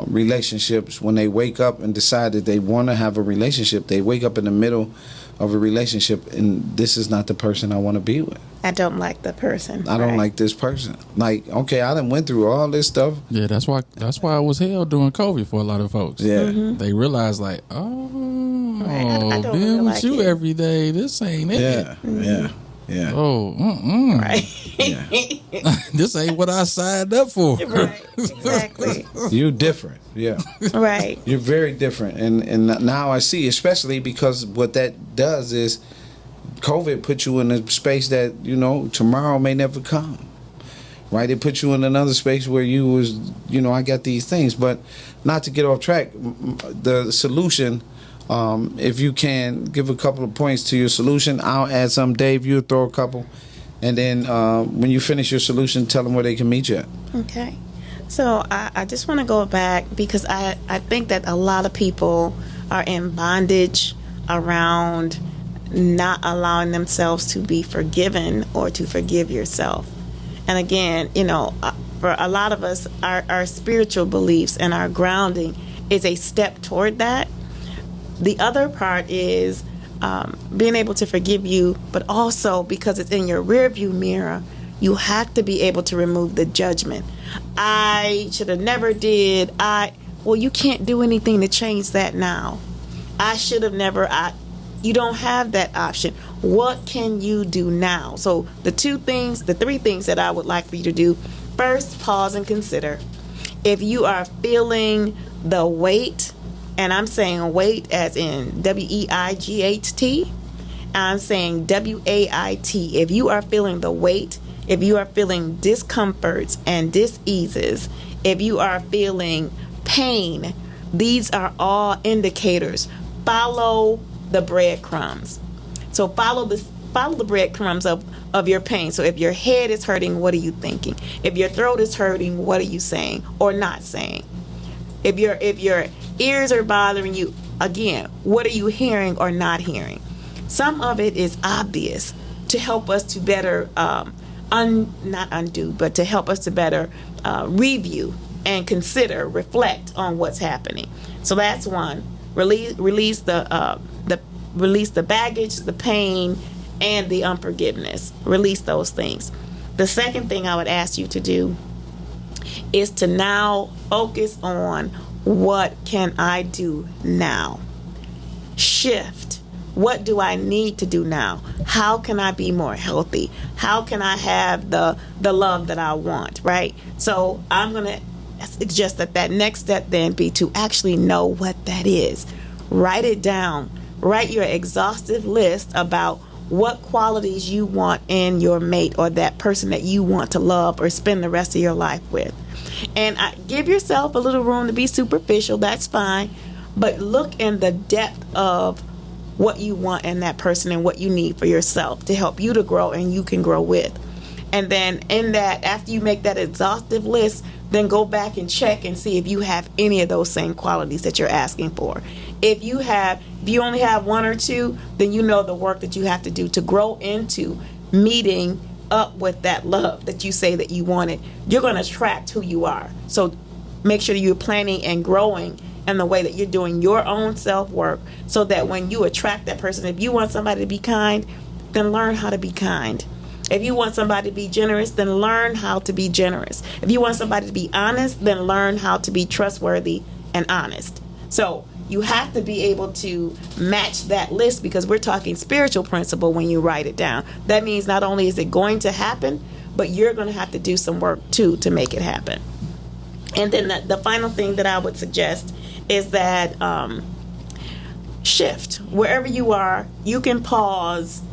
relationships, when they wake up and decide that they want to have a relationship, they wake up in the middle of a relationship, and this is not the person I want to be with. I don't like the person. I don't right? like this person. Like, okay, I done went through all this stuff. Yeah, that's why it was hell during COVID for a lot of folks. Yeah. They realized like, I don't being really with like you it. every day, this ain't it. Yeah. Yeah. Yeah. Oh, Right. this ain't what I signed up for. Right. Exactly. You're different. Yeah. Right. You're very different, and now I see, especially because what that does is COVID put you in a space that tomorrow may never come, right? It put you in another space where you was, I got these things, but not to get off track. The solution, if you can give a couple of points to your solution, I'll add some. Dave, you throw a couple, and then when you finish your solution, tell them where they can meet you at. Okay. So I just want to go back because I think that a lot of people are in bondage around not allowing themselves to be forgiven or to forgive yourself. And again, for a lot of us, our spiritual beliefs and our grounding is a step toward that. The other part is being able to forgive you, but also because it's in your rearview mirror, you have to be able to remove the judgment. I should have never did. Well, you can't do anything to change that now. I should have never. You don't have that option. What can you do now? So the three things that I would like for you to do. First, pause and consider. If you are feeling the weight, and I'm saying weight as in WEIGHT, I'm saying WAIT. If you are feeling the weight, if you are feeling discomforts and diseases, if you are feeling pain, these are all indicators. Follow the breadcrumbs. So follow the breadcrumbs of your pain. So if your head is hurting, what are you thinking? If your throat is hurting, what are you saying or not saying? If your ears are bothering you, again, what are you hearing or not hearing? Some of it is obvious to help us to better not undo, but to help us to better review and consider, reflect on what's happening. So that's one. Release the baggage, the pain, and the unforgiveness. Release those things. The second thing I would ask you to do is to now focus on what can I do now? Shift. What do I need to do now? How can I be more healthy? How can I have the love that I want, right? So I'm going to suggest that next step then be to actually know what that is. Write it down. Write your exhaustive list about what qualities you want in your mate or that person that you want to love or spend the rest of your life with. And give yourself a little room to be superficial. That's fine. But look in the depth of what you want in that person and what you need for yourself to help you to grow and you can grow with. And then in that, after you make that exhaustive list, then go back and check and see if you have any of those same qualities that you're asking for. If you only have one or two, then you know the work that you have to do to grow into meeting up with that love that you say that you wanted. You're going to attract who you are. So make sure you're planning and growing in the way that you're doing your own self-work so that when you attract that person, if you want somebody to be kind, then learn how to be kind. If you want somebody to be generous, then learn how to be generous. If you want somebody to be honest, then learn how to be trustworthy and honest. So you have to be able to match that list because we're talking spiritual principle when you write it down. That means not only is it going to happen, but you're going to have to do some work too to make it happen. And then the final thing that I would suggest is that shift. Wherever you are, you can pause.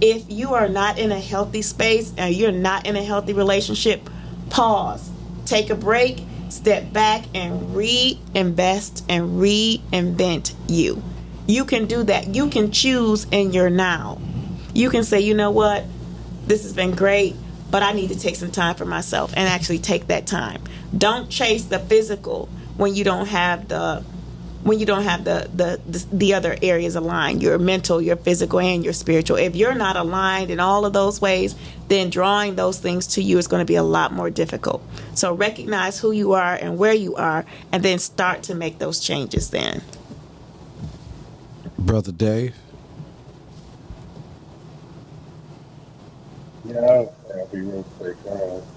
If you are not in a healthy space and you're not in a healthy relationship, pause. Take a break. Step back and reinvest and reinvent you. You can do that. You can choose in your now. You can say, you know what? This has been great, but I need to take some time for myself and actually take that time. Don't chase the physical when you don't have the other areas aligned, your mental, your physical, and your spiritual. If you're not aligned in all of those ways, then drawing those things to you is going to be a lot more difficult. So recognize who you are and where you are, and then start to make those changes then. Brother Dave? Yeah, I'll be real quick.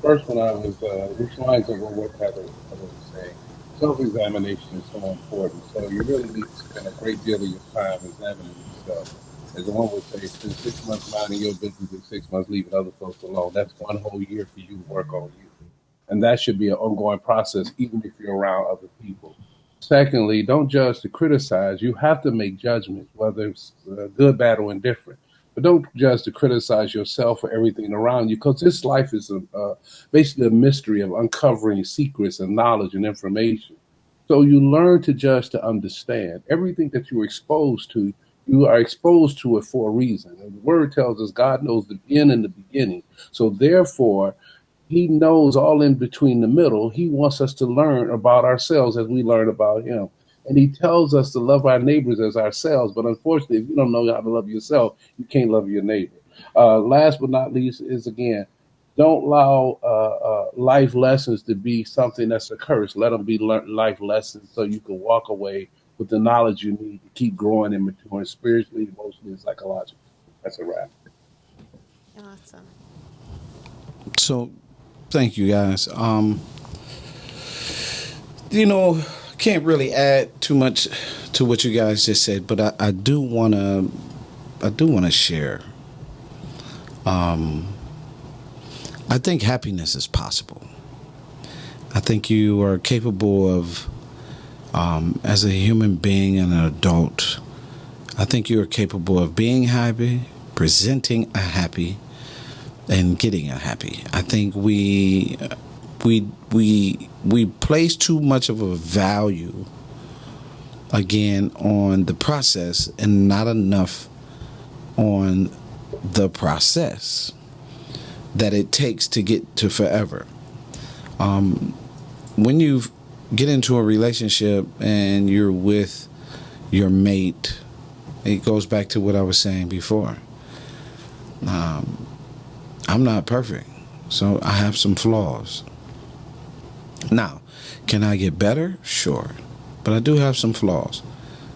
First one, which lines of what Heather was saying. Self-examination is so important. So you really need to spend a great deal of your time examining yourself. As the one would say, spend 6 months minding your business and 6 months leaving other folks alone. That's one whole year for you to work on you. And that should be an ongoing process, even if you're around other people. Secondly, don't judge to criticize. You have to make judgments, whether it's good, bad, or indifferent. But don't judge to criticize yourself or everything around you, because this life is basically a mystery of uncovering secrets and knowledge and information. So you learn to judge to understand. Everything that you are exposed to it for a reason. And the word tells us God knows the end and the beginning. So therefore, he knows all in between the middle. He wants us to learn about ourselves as we learn about him. And he tells us to love our neighbors as ourselves. But unfortunately, if you don't know how to love yourself, you can't love your neighbor. Last but not least is, again, don't allow life lessons to be something that's a curse. Let them be life lessons so you can walk away with the knowledge you need to keep growing and maturing spiritually, emotionally, and psychologically. That's a wrap. Awesome. So, thank you guys. Can't really add too much to what you guys just said, but I do wanna share. I think happiness is possible. I think you are capable of, as a human being and an adult, I think you are capable of being happy, presenting a happy, and getting a happy. I think we place too much of a value again on the process and not enough on the process that it takes to get to forever. When you get into a relationship and you're with your mate, it goes back to what I was saying before. I'm not perfect, so I have some flaws. Now, can I get better? Sure. But I do have some flaws.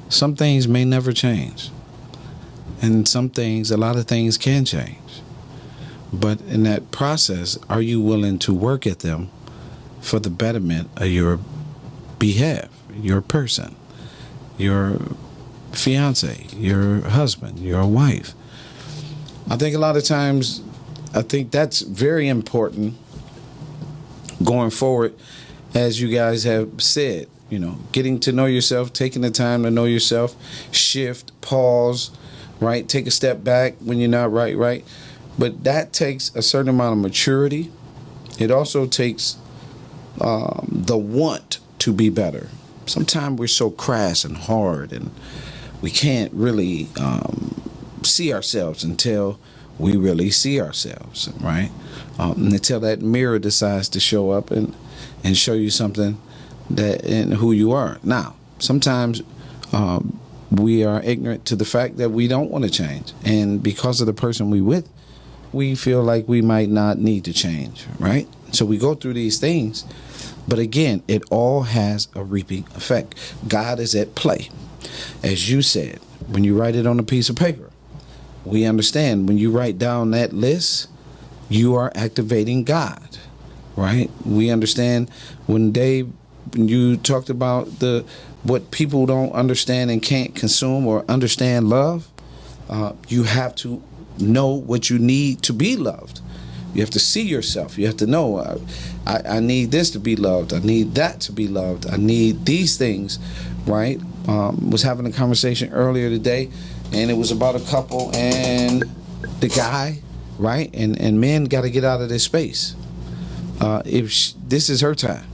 Some things may never change. And some things, a lot of things can change. But in that process, are you willing to work at them for the betterment of your behalf, your person, your fiance, your husband, your wife? I think a lot of times, I think that's very important going forward, as you guys have said, getting to know yourself, taking the time to know yourself, shift, pause, right? Take a step back when you're not right. But that takes a certain amount of maturity. It also takes the want to be better. Sometimes we're so crass and hard and we can't really see ourselves until we really see ourselves, right? Until that mirror decides to show up and show you something that in who you are. Now, sometimes we are ignorant to the fact that we don't want to change, and because of the person we with, we feel like we might not need to change, right? So we go through these things, but again, it all has a reaping effect. God is at play. As you said, when you write it on a piece of paper, we understand when you write down that list, you are activating God, right? We understand when you talked about what people don't understand and can't consume or understand love, you have to know what you need to be loved. You have to see yourself. You have to know, I need this to be loved. I need that to be loved. I need these things, right? Was having a conversation earlier today, and it was about a couple and the guy, right? And men got to get out of this space. This is her time,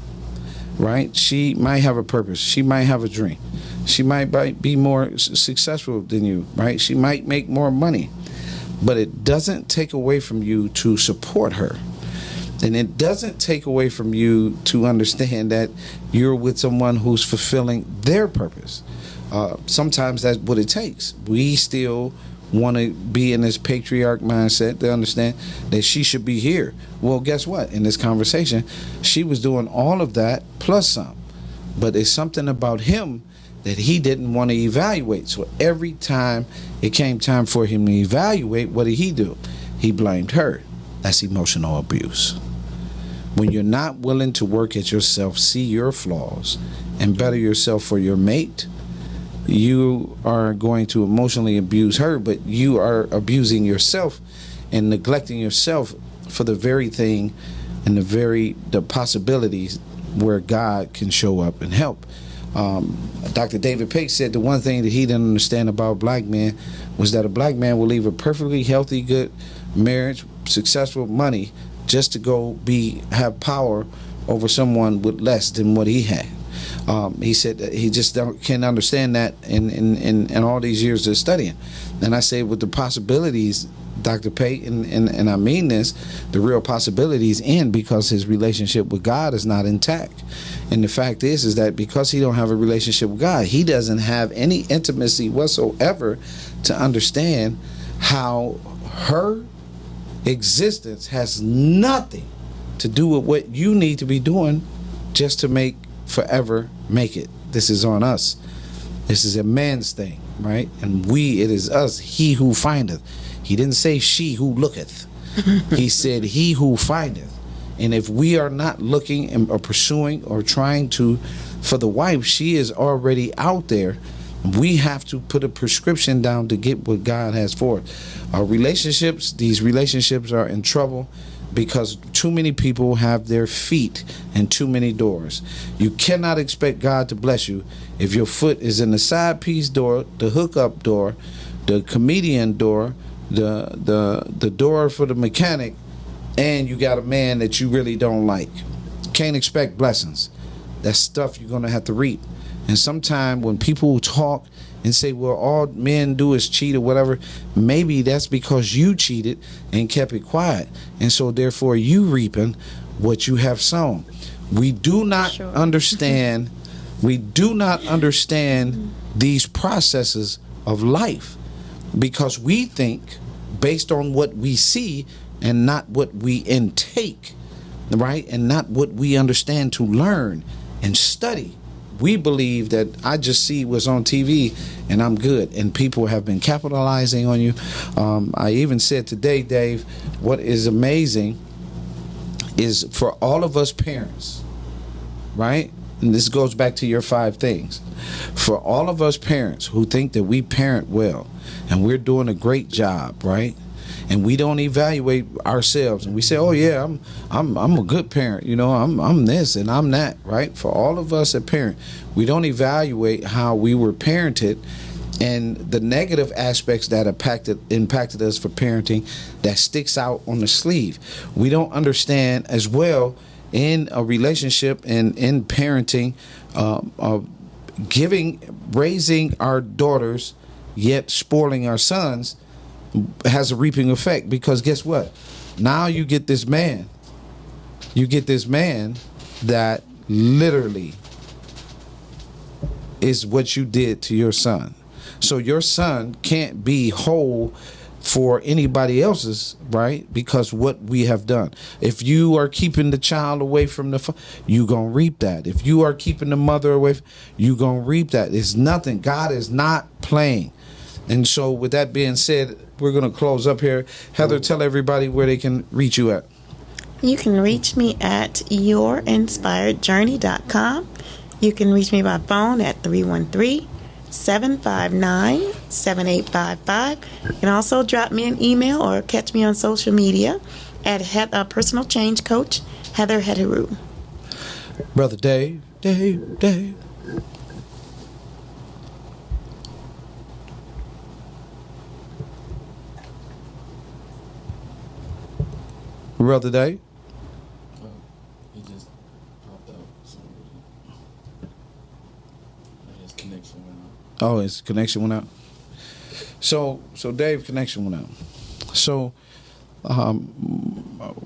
right? She might have a purpose. She might have a dream. She might be more successful than you, right? She might make more money. But it doesn't take away from you to support her. And it doesn't take away from you to understand that you're with someone who's fulfilling their purpose. Sometimes that's what it takes. We still want to be in this patriarch mindset to understand that she should be here. Well, guess what? In this conversation, she was doing all of that plus some. But it's something about him that he didn't want to evaluate. So every time it came time for him to evaluate, what did he do? He blamed her. That's emotional abuse. When you're not willing to work at yourself, see your flaws, and better yourself for your mate, you are going to emotionally abuse her, but you are abusing yourself and neglecting yourself for the very thing and the possibilities where God can show up and help. Dr. David Page said the one thing that he didn't understand about black men was that a black man will leave a perfectly healthy, good marriage, successful money, just to go have power over someone with less than what he had. He said that he just can't understand that in all these years of studying. And I say with the possibilities, Dr. Payton, and I mean this, the real possibilities end because his relationship with God is not intact. And the fact is that because he don't have a relationship with God, he doesn't have any intimacy whatsoever to understand how her existence has nothing to do with what you need to be doing just to forever make it. This is on us. This is a man's thing, right? And it is us, he who findeth. He didn't say she who looketh. He said he who findeth. And if we are not looking or pursuing or trying for the wife, she is already out there. We have to put a prescription down to get what God has for us. These relationships are in trouble because too many people have their feet in too many doors. You cannot expect God to bless you if your foot is in the side piece door, the hookup door, the comedian door, the door for the mechanic, and you got a man that you really don't like. Can't expect blessings. That's stuff you're going to have to reap. And sometimes when people talk and say, well, all men do is cheat or whatever, maybe that's because you cheated and kept it quiet. And so therefore you reaping what you have sown. We do not understand these processes of life because we think based on what we see and not what we intake, right? And not what we understand to learn and study. We believe that I just see what's on TV and I'm good, and people have been capitalizing on you. I even said today, Dave, what is amazing is for all of us parents, right? And this goes back to your 5 things. For all of us parents who think that we parent well and we're doing a great job, right? And we don't evaluate ourselves, and we say, "Oh yeah, I'm a good parent. You know, I'm this and I'm that." Right? For all of us as parents, we don't evaluate how we were parented and the negative aspects that impacted us for parenting that sticks out on the sleeve. We don't understand as well in a relationship and in parenting, raising our daughters, yet spoiling our sons, has a reaping effect, because guess what? Now you get this man that literally is what you did to your son. So your son can't be whole for anybody else's, right? Because what we have done. If you are keeping the child away from you gonna reap that. If you are keeping the mother away, you gonna reap that. It's nothing. God is not playing. And so with that being said, we're going to close up here. Heather, tell everybody where they can reach you at. You can reach me at yourinspiredjourney.com. You can reach me by phone at 313-759-7855. You can also drop me an email or catch me on social media at Personal Change Coach Heather Hederu. Brother Dave. Brother Dave. He just popped out. His connection went out. Oh, his connection went out. So Dave's connection went out. So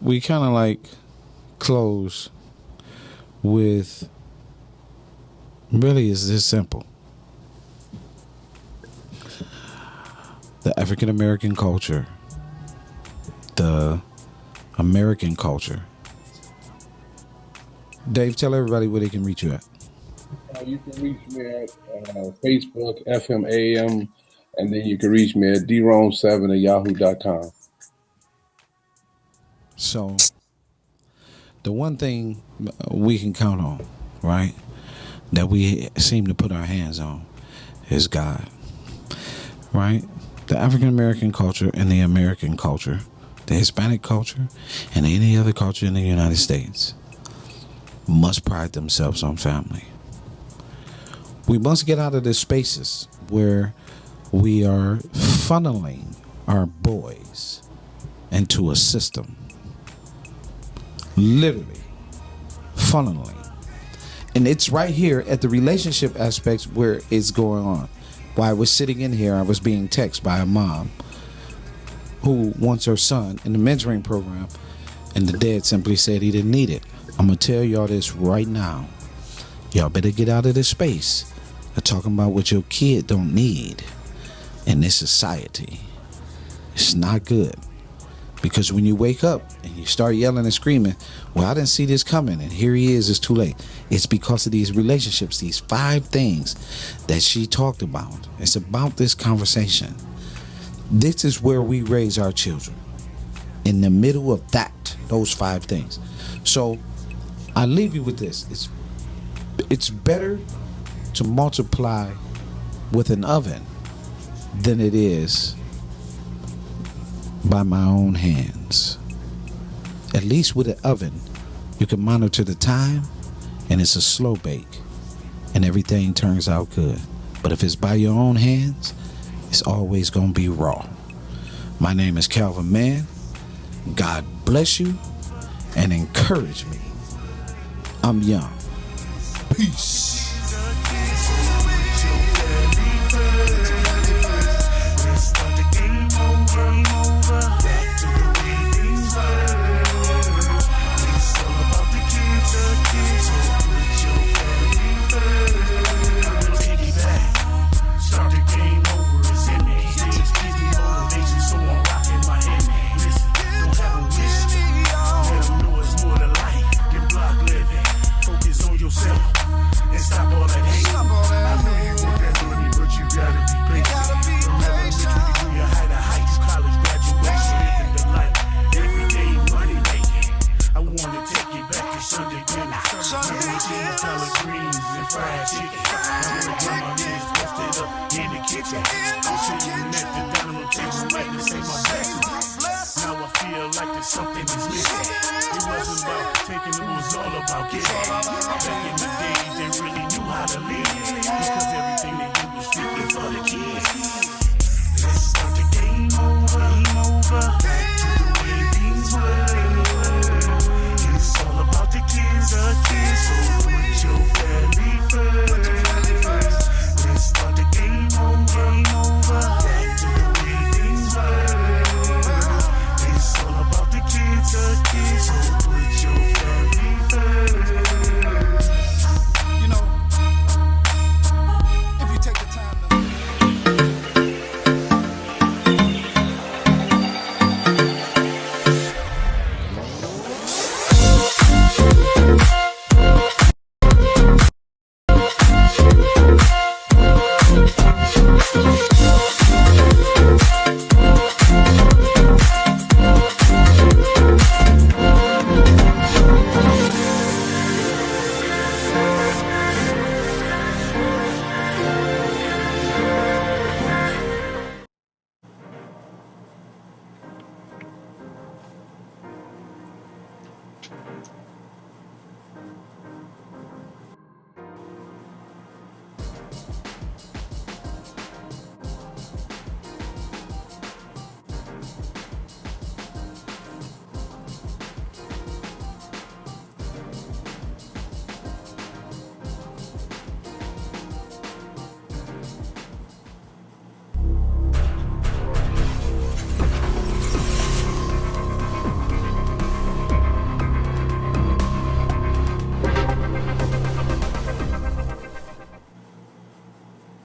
we kind of like close with, really is this simple. The African American culture, the American culture. Dave, tell everybody where they can reach you at. You can reach me at Facebook, FMAM, and then you can reach me at drome7@yahoo.com. So, the one thing we can count on, right, that we seem to put our hands on is God, right? The African American culture and the American culture, the Hispanic culture, and any other culture in the United States must pride themselves on family. We must get out of the spaces where we are funneling our boys into a system. Literally funneling. And it's right here at the relationship aspects where it's going on. While I was sitting in here, I was being texted by a mom who wants her son in the mentoring program, and the dad simply said he didn't need it. I'm going to tell y'all this right now. Y'all better get out of this space of talking about what your kid don't need in this society. It's not good. Because when you wake up and you start yelling and screaming, well, I didn't see this coming, and here he is, it's too late. It's because of these relationships, these 5 things that she talked about. It's about this conversation. This is where we raise our children, in the middle of those 5 things. So I leave you with this. It's better to multiply with an oven than it is by my own hands. At least with an oven, you can monitor the time, and it's a slow bake, and everything turns out good. But if it's by your own hands, it's always going to be raw. My name is Calvin Mann. God bless you and encourage me. I'm young. Peace. feel like there's something is missing. It wasn't about taking, it was all about giving. Back in the days, they really knew how to live, because everything they did was strictly for the kids. Let's start the game over, back to the way things were. It's all about the kids, so put your family first. Let's start the game over, back to the way things were. It's all about the kids, so put your family first. You know, if you take the time to